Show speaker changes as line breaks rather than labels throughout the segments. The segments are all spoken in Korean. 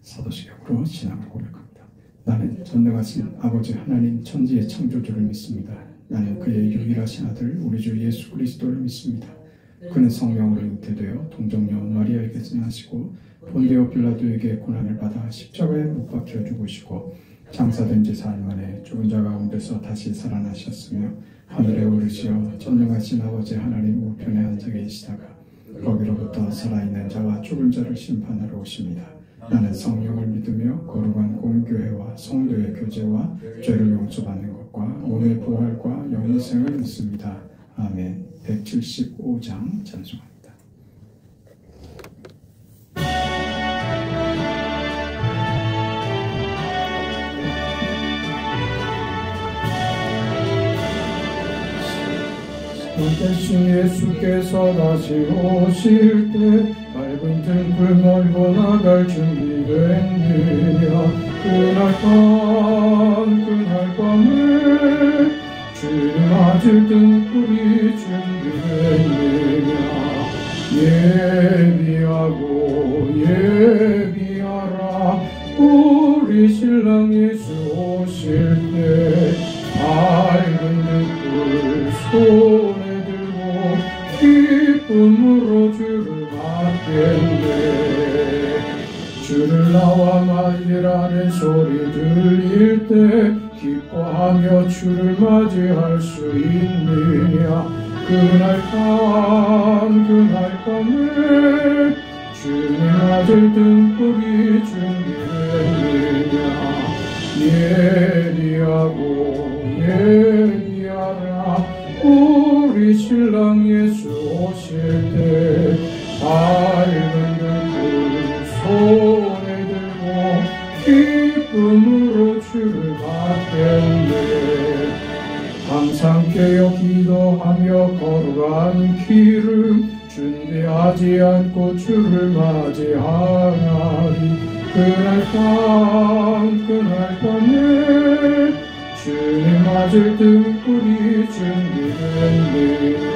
사도신경으로 신앙을 고백합니다. 나는 전능하신 아버지 하나님 천지의 창조주를 믿습니다. 나는 그의 유일하신 아들 우리 주 예수 그리스도를 믿습니다. 그는 성령으로 잉태되어 동정녀 마리아에게서 나시고 본디오 빌라도에게 고난을 받아 십자가에 못 박혀 죽으시고 장사된 지 사흘 만에 죽은 자 가운데서 다시 살아나셨으며 하늘에 오르시어 전능하신 아버지 하나님 우편에 앉아 계시다가 거기로부터 살아있는 자와 죽은 자를 심판하러 오십니다. 나는 성령을 믿으며 거룩한 공교회와 성도의 교제와 죄를 용서받는 것과 몸의 부활과 영생을 믿습니다. 아멘. 175장 찬송합니다.
대신 예수께서 다시 오실 때 밝은 등불 몰고 나갈 준비됐느냐. 그날 밤에 주님 맞을 등불이 준비됐느냐. 예비하라 우리 신랑 예수 오실 때 밝은 등불 손에 기쁨으로 주를 맞겠네. 주를 나와 맞이라는 소리 들릴 때 기뻐하며 주를 맞이할 수 있느냐. 그날 밤에 주님 맞을 등불이 준비됐느냐. 예비하라 우리 신랑 예수 오실 때 밝은 등불 손에 들고 기쁨으로 주를 맞겠네. 항상 깨어 기도하며 걸어간 길을 준비하지 않고 주를 맞이하나니. 그날 밤에 주님 맞을 등불이 준비됐느냐.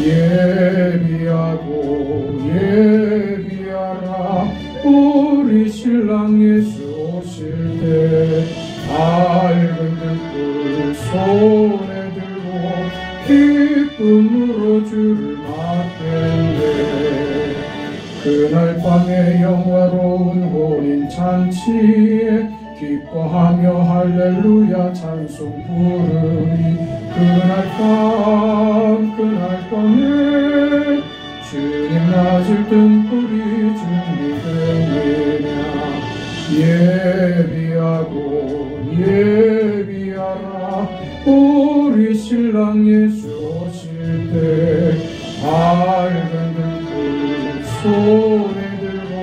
예비하라 우리 신랑 예수 오실 때 밝은 등불 손에 들고 기쁨으로 주를 맞겠네. 그날 밤에 영화로운 혼인 잔치에 기뻐하며 할렐루야 찬송 부르니. 그날 밤에 주님 맞을 등불이 준비되느냐. 예비하라 우리 신랑 예수 오실 때 밝은 등불 손에 들고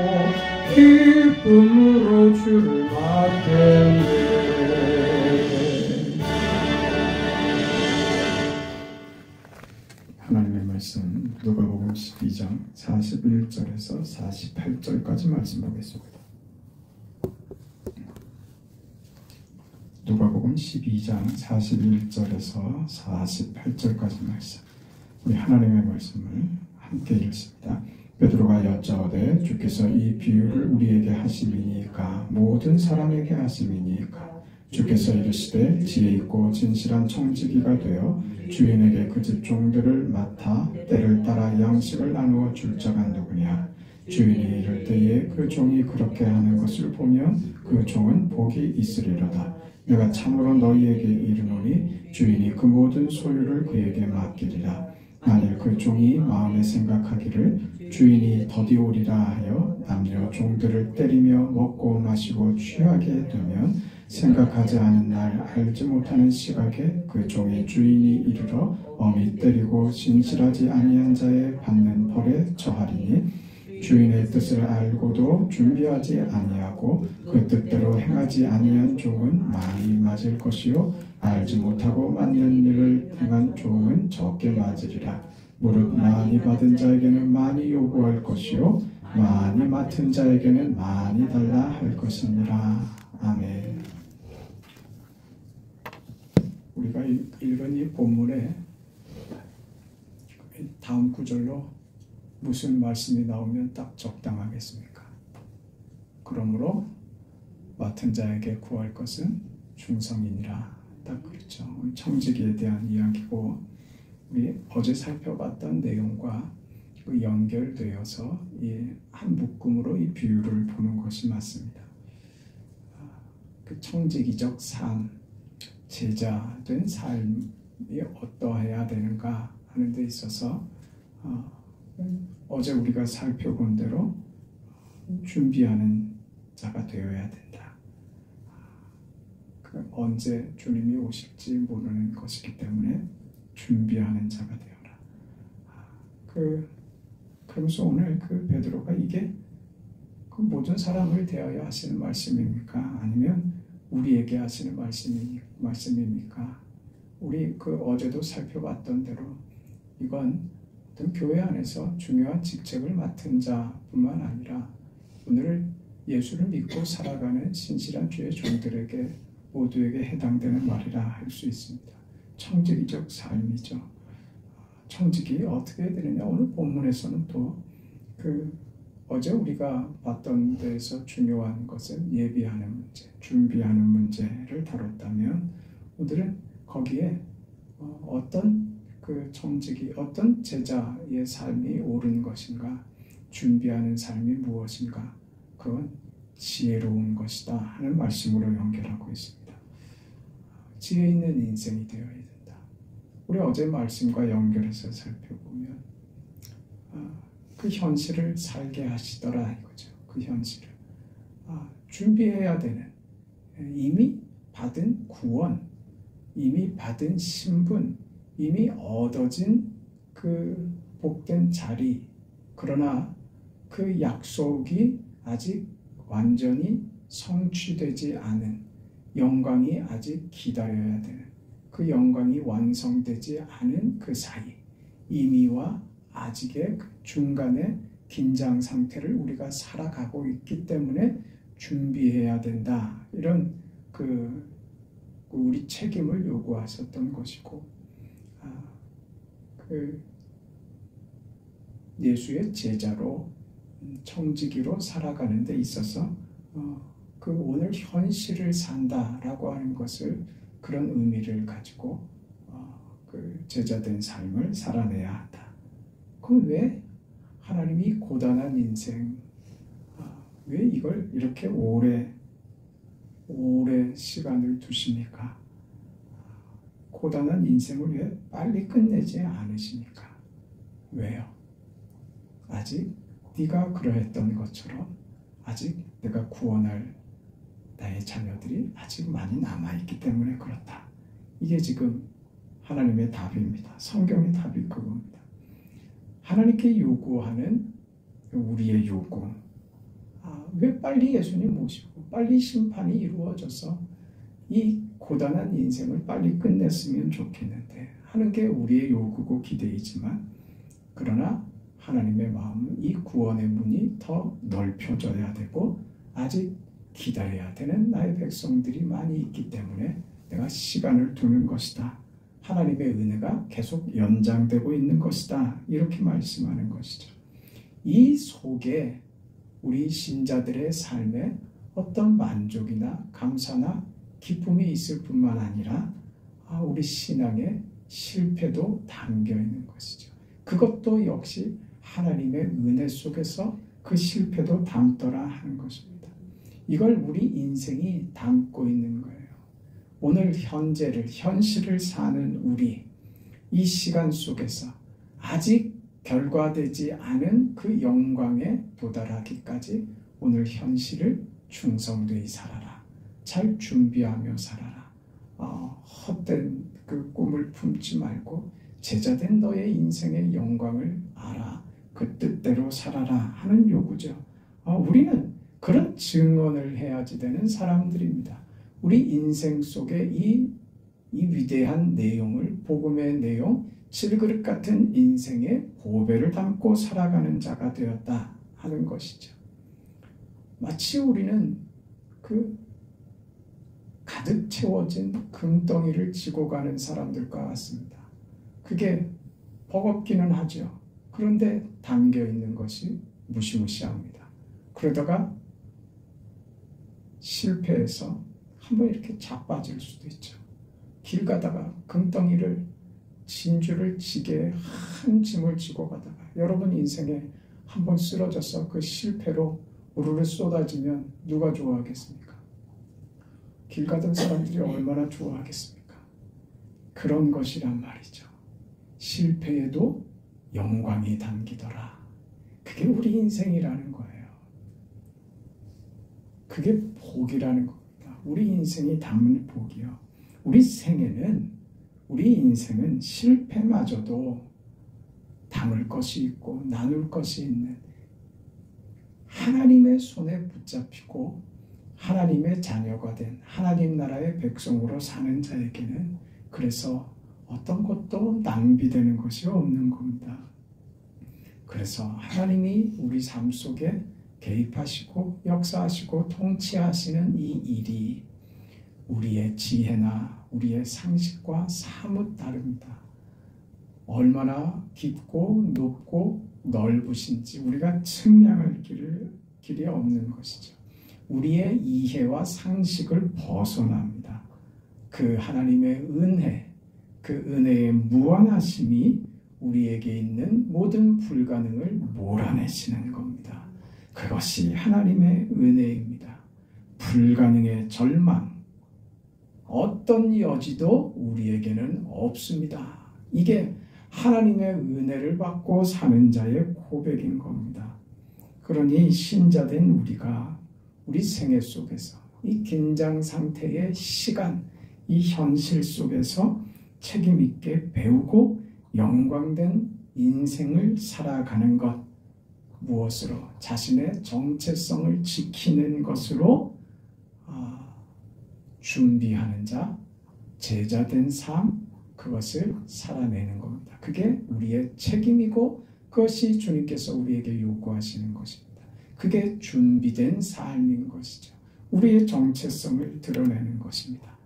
기쁨으로 주를 맞겠네.
하나님의 말씀 누가복음 12장 41절에서 48절까지 말씀 보겠습니다. 누가복음 12장 41절에서 48절까지 말씀, 우리 하나님의 말씀을 함께 읽습니다. 베드로가 여짜오되 주께서 이 비유를 우리에게 하심이니까 모든 사람에게 하심이니까. 주께서 이르시되 지혜 있고 진실한 청지기가 되어 주인에게 그 집 종들을 맡아 때를 따라 양식을 나누어 줄 자가 누구냐. 주인이 이럴 때에 그 종이 그렇게 하는 것을 보면 그 종은 복이 있으리로다. 내가 참으로 너희에게 이르노니 주인이 그 모든 소유를 그에게 맡기리라. 만일 그 종이 마음에 생각하기를 주인이 더디오리라 하여 남녀 종들을 때리며 먹고 마시고 취하게 되면 생각하지 않은 날 알지 못하는 시각에 그 종의 주인이 이르러 엄히 때리고 신실하지 아니한 자의 받는 벌에 처하리니. 주인의 뜻을 알고도 준비하지 아니하고 그 뜻대로 행하지 아니한 종은 많이 맞을 것이요 알지 못하고 맞는 일을 행한 종은 적게 맞으리라. 무릇 많이 받은 자에게는 많이 요구할 것이요 많이 맡은 자에게는 많이 달라 할 것이니라. 아멘. 우리가 읽은 이 본문에 다음 구절로 무슨 말씀이 나오면 딱 적당하겠습니까? 그런 그러므로 맡은 자에게 구할 것은 중성이니라. 딱 그렇죠. 청지기에 대한 이야기고 우리 어제 살펴봤던 내용과 연결되어서 이 한 묶음으로 이 비유를 보는 것이 맞습니다. 그 청지기적 삶, 제자된 삶이 어떠해야 되는가 하는 데 있어서 어제 우리가 살펴본 대로 준비하는 자가 되어야 된다. 언제 주님이 오실지 모르는 것이기 때문에 준비하는 자가 되어라. 그러면서 오늘 베드로가 이게 모든 사람을 대하여 하시는 말씀입니까? 아니면 우리에게 하시는 말씀입니까? 우리 어제도 살펴봤던 대로 이건 어떤 교회 안에서 중요한 직책을 맡은 자뿐만 아니라 오늘 예수를 믿고 살아가는 신실한 주의 종들에게 모두에게 해당되는 말이라 할 수 있습니다. 청지기적 삶이죠. 청지기 어떻게 해야 되느냐? 오늘 본문에서는 또 어제 우리가 봤던 데에서 중요한 것은 예비하는 문제, 준비하는 문제를 다뤘다면 오늘은 거기에 어떤 청지기, 어떤 제자의 삶이 옳은 것인가, 준비하는 삶이 무엇인가, 그건 지혜로운 것이다 하는 말씀으로 연결하고 있습니다. 지혜 있는 인생이 되어야 된다. 우리 어제 말씀과 연결해서 살펴보면 그 현실을 살게 하시더라 이거죠. 그 현실을 준비해야 되는 이미 받은 구원, 이미 받은 신분, 이미 얻어진 그 복된 자리, 그러나 그 약속이 아직 완전히 성취되지 않은 영광이 아직 기다려야 되는 그 영광이 완성되지 않은 그 사이, 이미와 아직의 그 중간의 긴장 상태를 우리가 살아가고 있기 때문에 준비해야 된다. 이런 우리 책임을 요구하셨던 것이고, 예수의 제자로 청지기로 살아가는 데 있어서 오늘 현실을 산다라고 하는 것을 그런 의미를 가지고 제자된 삶을 살아내야 한다. 그럼 왜 하나님이 고단한 인생, 왜 이걸 이렇게 오래 시간을 두십니까? 고단한 인생을 왜 빨리 끝내지 않으십니까? 왜요? 아직 네가 그러했던 것처럼 아직 내가 구원할 나의 자녀들이 아직 많이 남아있기 때문에 그렇다. 이게 지금 하나님의 답입니다. 성경의 답이 그겁니다. 하나님께 요구하는 우리의 요구, 왜 빨리 예수님 모시고 빨리 심판이 이루어져서 이 고단한 인생을 빨리 끝냈으면 좋겠는데 하는 게 우리의 요구고 기대이지만, 그러나 하나님의 마음은 이 구원의 문이 더 넓혀져야 되고 아직 기다려야 되는 나의 백성들이 많이 있기 때문에 내가 시간을 두는 것이다. 하나님의 은혜가 계속 연장되고 있는 것이다. 이렇게 말씀하는 것이죠. 이 속에 우리 신자들의 삶에 어떤 만족이나 감사나 기쁨이 있을 뿐만 아니라 우리 신앙의 실패도 담겨 있는 것이죠. 그것도 역시 하나님의 은혜 속에서 그 실패도 담더라 하는 것입니다. 이걸 우리 인생이 담고 있는 거예요. 오늘 현실을 사는 우리, 이 시간 속에서 아직 결과되지 않은 그 영광에 도달하기까지 오늘 현실을 충성되이 살아라. 잘 준비하며 살아라. 헛된 그 꿈을 품지 말고 제자된 너의 인생의 영광을 알아. 그 뜻대로 살아라 하는 요구죠. 우리는 그런 증언을 해야지 되는 사람들입니다. 우리 인생 속에 이 위대한 내용을, 복음의 내용, 질그릇 같은 인생의 보배를 담고 살아가는 자가 되었다 하는 것이죠. 마치 우리는 가득 채워진 금덩이를 지고 가는 사람들과 같습니다. 그게 버겁기는 하죠. 그런데 담겨 있는 것이 무시무시합니다. 그러다가 실패해서 한번 이렇게 자빠질 수도 있죠. 길 가다가 금덩이를 진주를 지게 한 짐을 지고 가다가 여러분 인생에 한번 쓰러져서 그 실패로 우르르 쏟아지면 누가 좋아하겠습니까? 길 가던 사람들이 얼마나 좋아하겠습니까? 그런 것이란 말이죠. 실패에도 영광이 담기더라. 그게 우리 인생이라는 거예요. 그게 복이라는 겁니다. 우리 인생이 담은 복이요. 우리 인생은 실패마저도 담을 것이 있고 나눌 것이 있는 하나님의 손에 붙잡히고 하나님의 자녀가 된 하나님 나라의 백성으로 사는 자에게는 그래서 어떤 것도 낭비되는 것이 없는 겁니다. 그래서 하나님이 우리 삶 속에 개입하시고 역사하시고 통치하시는 이 일이 우리의 지혜나 우리의 상식과 사뭇 다릅니다. 얼마나 깊고 높고 넓으신지 우리가 측량할 길이 없는 것이죠. 우리의 이해와 상식을 벗어납니다. 그 하나님의 은혜, 그 은혜의 무한하심이 우리에게 있는 모든 불가능을 몰아내시는 겁니다. 그것이 하나님의 은혜입니다. 불가능의 절망, 어떤 여지도 우리에게는 없습니다. 이게 하나님의 은혜를 받고 사는 자의 고백인 겁니다. 그러니 신자된 우리가 우리 생애 속에서 이 긴장 상태의 시간, 이 현실 속에서 책임 있게 배우고 영광된 인생을 살아가는 것, 무엇으로? 자신의 정체성을 지키는 것으로 준비하는 자, 제자된 삶, 그것을 살아내는 겁니다. 그게 우리의 책임이고 그것이 주님께서 우리에게 요구하시는 것입니다. 그게 준비된 삶인 것이죠. 우리의 정체성을 드러내는 것입니다.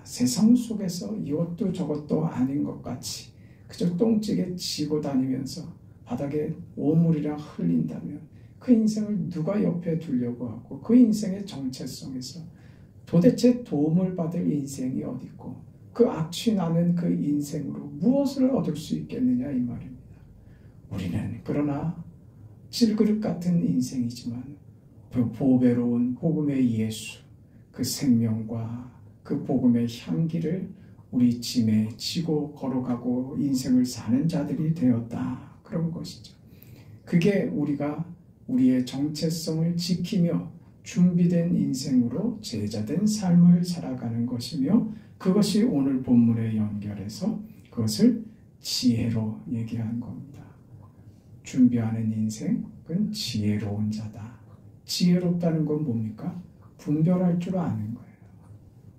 세상 속에서 이것도 저것도 아닌 것 같이 그저 똥찌개 지고 다니면서 바닥에 오물이랑 흘린다면 그 인생을 누가 옆에 두려고 하고 그 인생의 정체성에서 도대체 도움을 받을 인생이 어디 있고 그 악취 나는 그 인생으로 무엇을 얻을 수 있겠느냐 이 말입니다. 우리는 그러나 찔그릇 같은 인생이지만 그 보배로운 복음의 예수, 그 생명과 그 복음의 향기를 우리 짐에 지고 걸어가고 인생을 사는 자들이 되었다. 그런 것이죠. 그게 우리가 우리의 정체성을 지키며 준비된 인생으로 제자된 삶을 살아가는 것이며 그것이 오늘 본문에 연결해서 그것을 지혜로 얘기한 겁니다. 준비하는 인생은 지혜로운 자다. 지혜롭다는 건 뭡니까? 분별할 줄 아는 거예요.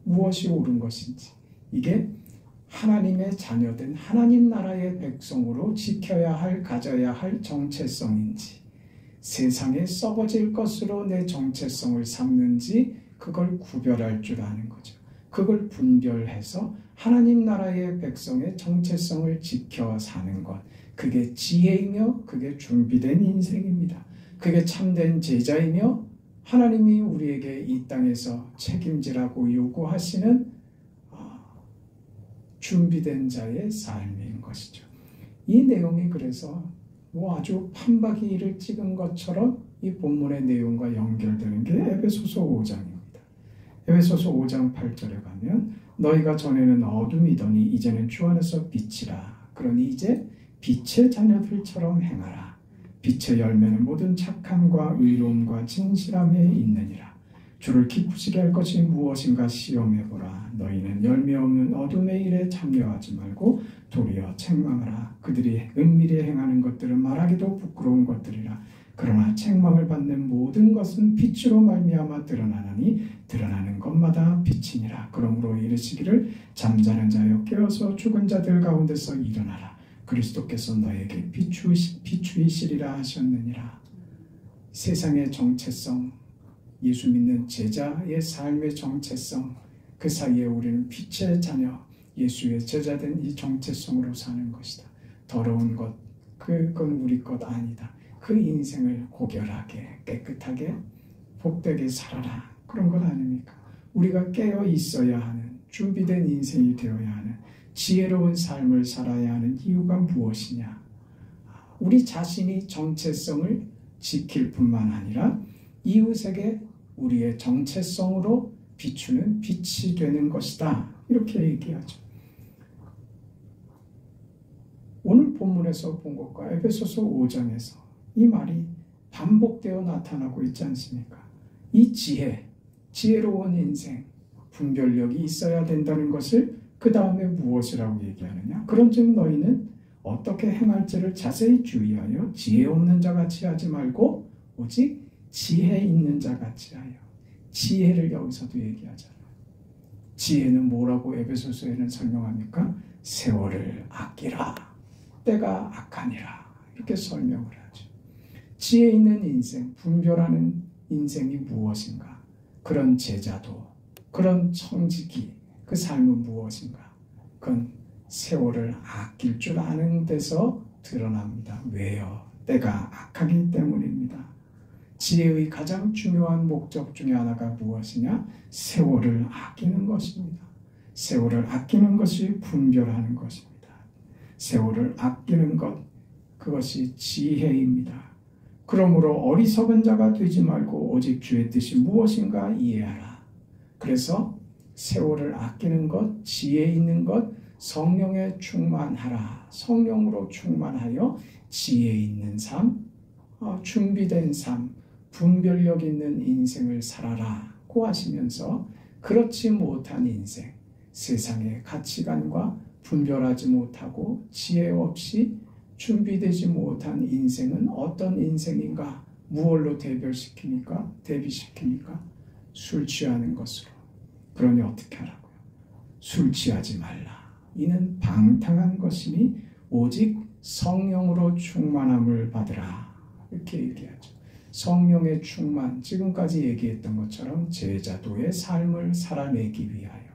무엇이 옳은 것인지. 이게 하나님의 자녀된 하나님 나라의 백성으로 지켜야 할, 가져야 할 정체성인지 세상에 썩어질 것으로 내 정체성을 삼는지 그걸 구별할 줄 아는 거죠. 그걸 분별해서 하나님 나라의 백성의 정체성을 지켜 사는 것, 그게 지혜이며 그게 준비된 인생입니다. 그게 참된 제자이며 하나님이 우리에게 이 땅에서 책임지라고 요구하시는 준비된 자의 삶인 것이죠. 이 내용이 그래서 아주 판박이를 찍은 것처럼 이 본문의 내용과 연결되는 게 에베소서 5장입니다. 에베소서 5장 8절에 가면 너희가 전에는 어둠이더니 이제는 주 안에서 빛이라. 그러니 이제 빛의 자녀들처럼 행하라. 빛의 열매는 모든 착함과 의로움과 진실함에 있느니라. 주를 기쁘시게 할 것이 무엇인가 시험해보라. 너희는 열매 없는 어둠의 일에 참여하지 말고 도리어 책망하라. 그들이 은밀히 행하는 것들은 말하기도 부끄러운 것들이라. 그러나 책망을 받는 모든 것은 빛으로 말미암아 드러나나니 드러나는 것마다 빛이니라. 그러므로 이르시기를 잠자는 자여 깨어서 죽은 자들 가운데서 일어나라. 그리스도께서 너에게 비추이시리라 하셨느니라. 세상의 정체성, 예수 믿는 제자의 삶의 정체성, 그 사이에 우리는 빛의 자녀, 예수의 제자된 이 정체성으로 사는 것이다. 더러운 것, 그건 우리 것 아니다. 그 인생을 고결하게 깨끗하게 복되게 살아라. 그런 것 아닙니까? 우리가 깨어 있어야 하는, 준비된 인생이 되어야 하는, 지혜로운 삶을 살아야 하는 이유가 무엇이냐? 우리 자신이 정체성을 지킬 뿐만 아니라 이웃에게 우리의 정체성으로 비추는 빛이 되는 것이다. 이렇게 얘기하죠. 오늘 본문에서 본 것과 에베소서 5장에서 이 말이 반복되어 나타나고 있지 않습니까? 이 지혜로운 인생, 분별력이 있어야 된다는 것을 그 다음에 무엇이라고 얘기하느냐? 그런즉 너희는 어떻게 행할지를 자세히 주의하여 지혜 없는 자같이 하지 말고 오직 지혜 있는 자같이 하여. 지혜를 여기서도 얘기하잖아요. 지혜는 뭐라고 에베소서에는 설명합니까? 세월을 아끼라. 때가 악하니라. 이렇게 설명을 하죠. 지혜 있는 인생, 분별하는 인생이 무엇인가? 그런 제자도, 그런 청지기, 그 삶은 무엇인가? 그건 세월을 아낄 줄 아는 데서 드러납니다. 왜요? 때가 악하기 때문입니다. 지혜의 가장 중요한 목적 중에 하나가 무엇이냐? 세월을 아끼는 것입니다. 세월을 아끼는 것이 분별하는 것입니다. 세월을 아끼는 것, 그것이 지혜입니다. 그러므로 어리석은 자가 되지 말고 오직 주의 뜻이 무엇인가 이해하라. 그래서 세월을 아끼는 것, 지혜 있는 것, 성령에 충만하라. 성령으로 충만하여 지혜 있는 삶, 준비된 삶, 분별력 있는 인생을 살아라고 하시면서 그렇지 못한 인생, 세상의 가치관과 분별하지 못하고 지혜 없이 준비되지 못한 인생은 어떤 인생인가? 무엇로 대비시킵니까? 술 취하는 것으로. 그러니 어떻게 하라고요? 술 취하지 말라. 이는 방탕한 것이니 오직 성령으로 충만함을 받으라. 이렇게 얘기하죠. 성령의 충만, 지금까지 얘기했던 것처럼 제자도의 삶을 살아내기 위하여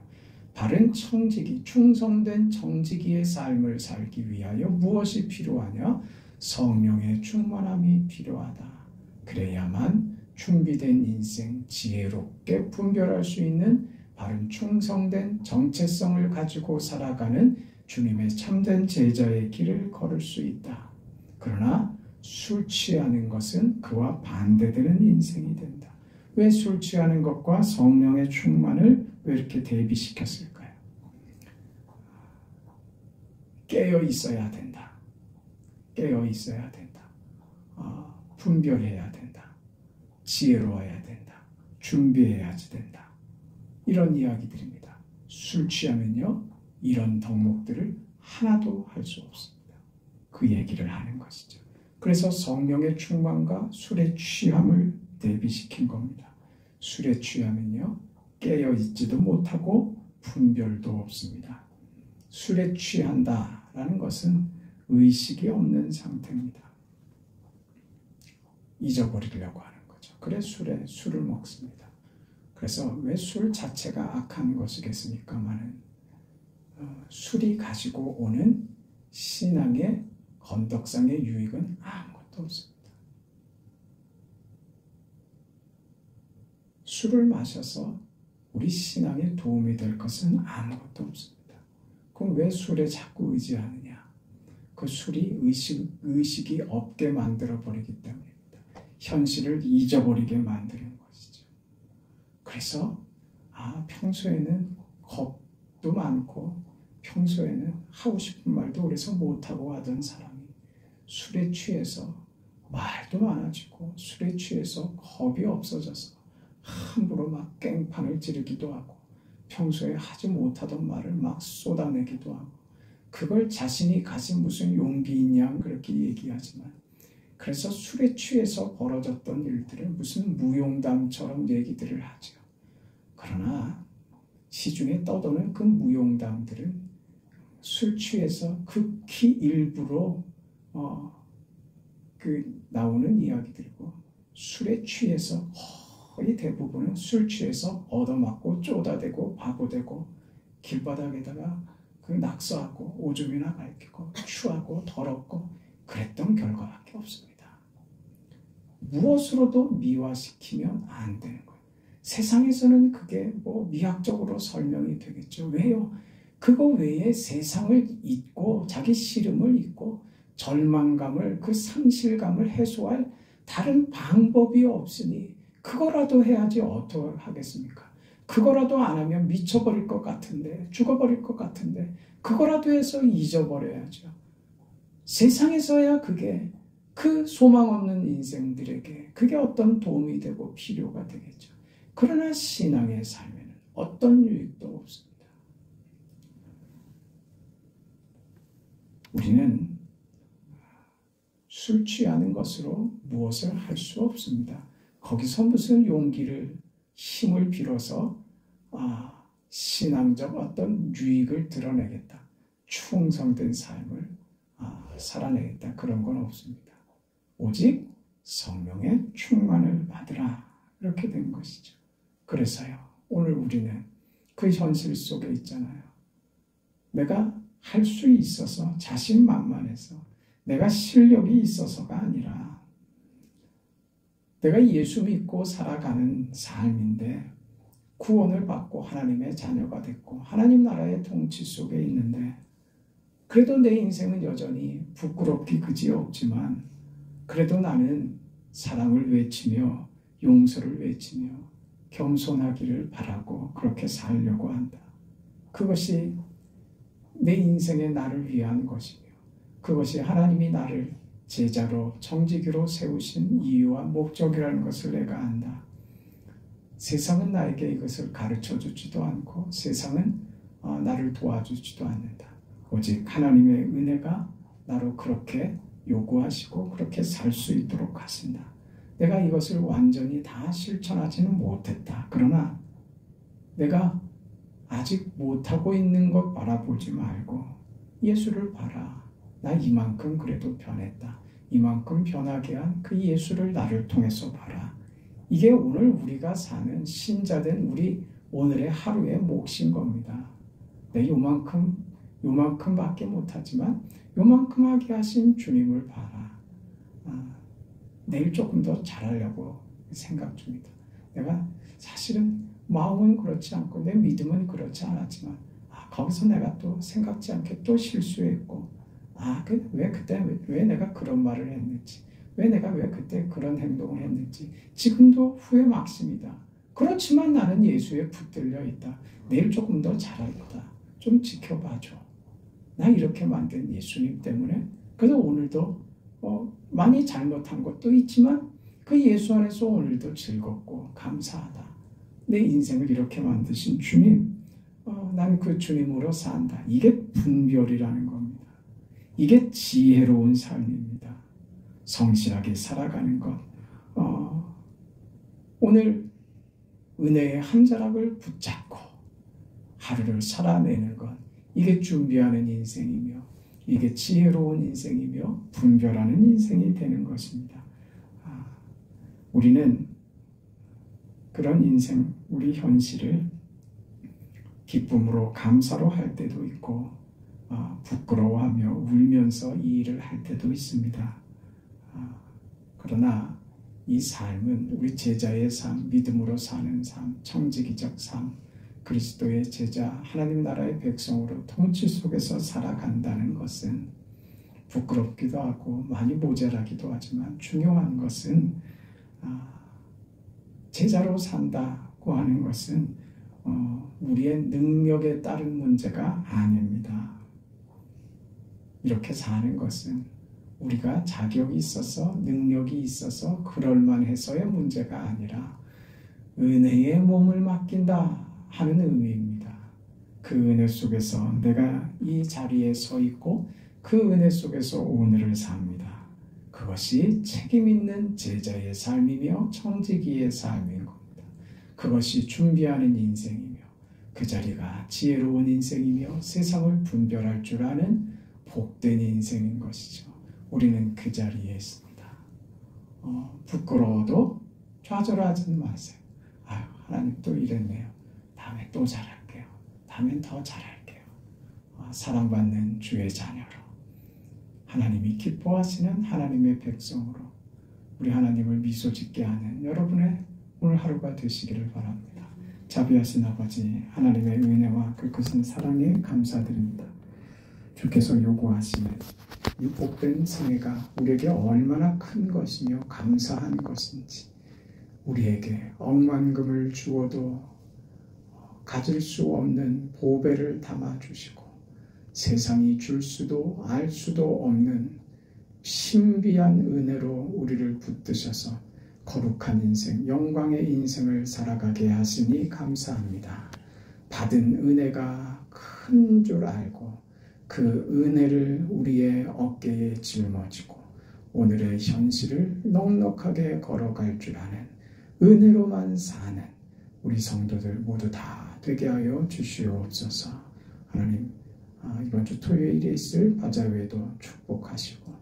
바른 청지기, 충성된 정지기의 삶을 살기 위하여 무엇이 필요하냐? 성령의 충만함이 필요하다. 그래야만 준비된 인생, 지혜롭게 분별할 수 있는 바른 충성된 정체성을 가지고 살아가는 주님의 참된 제자의 길을 걸을 수 있다. 그러나 술 취하는 것은 그와 반대되는 인생이 된다. 왜 술 취하는 것과 성령의 충만을 왜 이렇게 대비시켰을까요? 깨어 있어야 된다. 깨어 있어야 된다. 분별해야 된다. 지혜로워야 된다. 준비해야지 된다. 이런 이야기들입니다. 술 취하면요, 이런 덕목들을 하나도 할 수 없습니다. 그 얘기를 하는 것이죠. 그래서 성령의 충만과 술의 취함을 대비시킨 겁니다. 술에 취하면요, 깨어 있지도 못하고 분별도 없습니다. 술에 취한다라는 것은 의식이 없는 상태입니다. 잊어버리려고 하는 거죠. 그래 술을 먹습니다. 그래서 왜 술 자체가 악한 것이겠습니까마는 술이 가지고 오는 신앙의 건덕상의 유익은 아무것도 없습니다. 술을 마셔서 우리 신앙에 도움이 될 것은 아무것도 없습니다. 그럼 왜 술에 자꾸 의지하느냐? 그 술이 의식이 없게 만들어버리기 때문입니다. 현실을 잊어버리게 만드는 것이죠. 그래서 평소에는 겁도 많고 평소에는 하고 싶은 말도 그래서 못하고 하던 사람이 술에 취해서 말도 많아지고 술에 취해서 겁이 없어져서 함부로 막 깽판을 지르기도 하고 평소에 하지 못하던 말을 막 쏟아내기도 하고 그걸 자신이 가진 무슨 용기 있냐 그렇게 얘기하지만 그래서 술에 취해서 벌어졌던 일들을 무슨 무용담처럼 얘기들을 하죠. 그러나 시중에 떠도는 그 무용담들은 술 취해서 극히 일부로 나오는 이야기들이고 술에 취해서 거의 대부분은 술 취해서 얻어맞고 쪼다대고 바보되고 길바닥에다가 낙서하고 오줌이나 밟히고 추하고 더럽고 그랬던 결과밖에 없습니다. 무엇으로도 미화시키면 안 되는 거예요. 세상에서는 그게 뭐 미학적으로 설명이 되겠죠. 왜요? 그거 외에 세상을 잊고 자기 싫음을 잊고 절망감을, 그 상실감을 해소할 다른 방법이 없으니 그거라도 해야지 어떡하겠습니까? 그거라도 안 하면 미쳐버릴 것 같은데, 죽어버릴 것 같은데 그거라도 해서 잊어버려야죠. 세상에서야 그게 그 소망 없는 인생들에게 그게 어떤 도움이 되고 필요가 되겠죠. 그러나 신앙의 삶에는 어떤 유익도 없습니다. 우리는 술 취하는 것으로 무엇을 할 수 없습니다. 거기서 무슨 용기를, 힘을 빌어서 신앙적 어떤 유익을 드러내겠다, 충성된 삶을 살아내겠다, 그런 건 없습니다. 오직 성령의 충만을 받으라, 이렇게 된 것이죠. 그래서요, 오늘 우리는 그 현실 속에 있잖아요. 내가 할 수 있어서 자신만만해서, 내가 실력이 있어서가 아니라 내가 예수 믿고 살아가는 삶인데, 구원을 받고 하나님의 자녀가 됐고 하나님 나라의 통치 속에 있는데, 그래도 내 인생은 여전히 부끄럽기 그지없지만 그래도 나는 사랑을 외치며 용서를 외치며 겸손하기를 바라고 그렇게 살려고 한다. 그것이 내 인생의 나를 위한 것이며, 그것이 하나님이 나를 제자로 청지기로 세우신 이유와 목적이라는 것을 내가 안다. 세상은 나에게 이것을 가르쳐주지도 않고 세상은 나를 도와주지도 않는다. 오직 하나님의 은혜가 나로 그렇게 요구하시고 그렇게 살 수 있도록 하신다. 내가 이것을 완전히 다 실천하지는 못했다. 그러나 내가 아직 못하고 있는 것 바라보지 말고 예수를 봐라. 나 이만큼 그래도 변했다. 이만큼 변하게 한 그 예수를 나를 통해서 봐라. 이게 오늘 우리가 사는 신자된 우리 오늘의 하루의 몫인 겁니다. 내 요만큼밖에 못하지만 요만큼 하게 하신 주님을 봐라. 내일 조금 더 잘하려고 생각 중이다. 내가 사실은 마음은 그렇지 않고 내 믿음은 그렇지 않았지만 거기서 내가 또 생각지 않게 또 실수했고, 왜 내가 그런 말을 했는지, 왜 내가 그때 그런 행동을 했는지 지금도 후회 막심이다. 그렇지만 나는 예수에 붙들려 있다. 내일 조금 더 잘할 거다. 좀 지켜봐줘. 나 이렇게 만든 예수님 때문에. 그래서 오늘도 많이 잘못한 것도 있지만 그 예수 안에서 오늘도 즐겁고 감사하다. 내 인생을 이렇게 만드신 주님, 난 그 주님으로 산다. 이게 분별이라는 겁니다. 이게 지혜로운 삶입니다. 성실하게 살아가는 것. 오늘 은혜의 한 자락을 붙잡고 하루를 살아내는 것. 이게 준비하는 인생이며 이게 지혜로운 인생이며 분별하는 인생이 되는 것입니다. 우리는 그런 인생, 우리 현실을 기쁨으로 감사로 할 때도 있고 부끄러워하며 울면서 이 일을 할 때도 있습니다. 그러나 이 삶은 우리 제자의 삶, 믿음으로 사는 삶, 청지기적 삶, 그리스도의 제자, 하나님 나라의 백성으로 통치 속에서 살아간다는 것은 부끄럽기도 하고 많이 모자라기도 하지만 중요한 것은 제자로 산다고 하는 것은 우리의 능력에 따른 문제가 아닙니다. 이렇게 사는 것은 우리가 자격이 있어서 능력이 있어서 그럴만해서의 문제가 아니라 은혜의 몸을 맡긴다 하는 의미입니다. 그 은혜 속에서 내가 이 자리에 서 있고 그 은혜 속에서 오늘을 삽니다. 그것이 책임 있는 제자의 삶이며 청지기의 삶인 겁니다. 그것이 준비하는 인생이며 그 자리가 지혜로운 인생이며 세상을 분별할 줄 아는 복된 인생인 것이죠. 우리는 그 자리에 있습니다. 부끄러워도 좌절하지 마세요. 하나님 또 이랬네요. 다음에 또 잘할게요. 다음엔 더 잘할게요. 사랑받는 주의 자녀로, 하나님이 기뻐하시는 하나님의 백성으로, 우리 하나님을 미소 짓게 하는 여러분의 오늘 하루가 되시기를 바랍니다. 자비하신 아버지 하나님의 은혜와 그 크신 사랑에 감사드립니다. 주께서 요구하시는 이 복된 생애가 우리에게 얼마나 큰 것이며 감사한 것인지, 우리에게 억만금을 주어도 가질 수 없는 보배를 담아주시고 세상이 줄 수도 알 수도 없는 신비한 은혜로 우리를 붙드셔서 거룩한 인생, 영광의 인생을 살아가게 하시니 감사합니다. 받은 은혜가 큰 줄 알고 그 은혜를 우리의 어깨에 짊어지고 오늘의 현실을 넉넉하게 걸어갈 줄 아는 은혜로만 사는 우리 성도들 모두 다 되게 하여 주시옵소서. 하나님, 이번 주 토요일에 있을 바자회도 축복하시고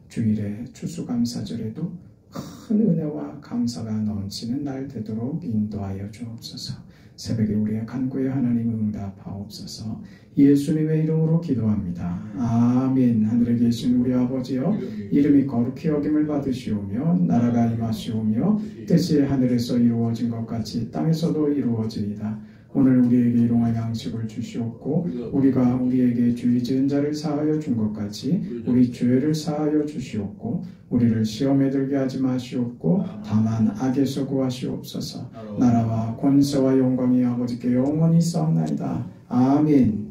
주일에 추수감사절에도 큰 은혜와 감사가 넘치는 날 되도록 인도하여 주옵소서. 새벽에 우리의 간구에 하나님 응답하옵소서. 예수님의 이름으로 기도합니다. 아멘. 하늘에 계신 우리 아버지여, 이름이 거룩히 여김을 받으시오며 나라가 임하시오며 뜻이 하늘에서 이루어진 것 같이 땅에서도 이루어지이다. 오늘 우리에게 일용할 양식을 주시옵고 우리가 우리에게 죄 지은 자를 사하여 준 것 같이 우리 죄를 사하여 주시옵고 우리를 시험에 들게 하지 마시옵고 다만 악에서 구하시옵소서. 나라와 권세와 영광이 아버지께 영원히 있사옵나이다. 아멘.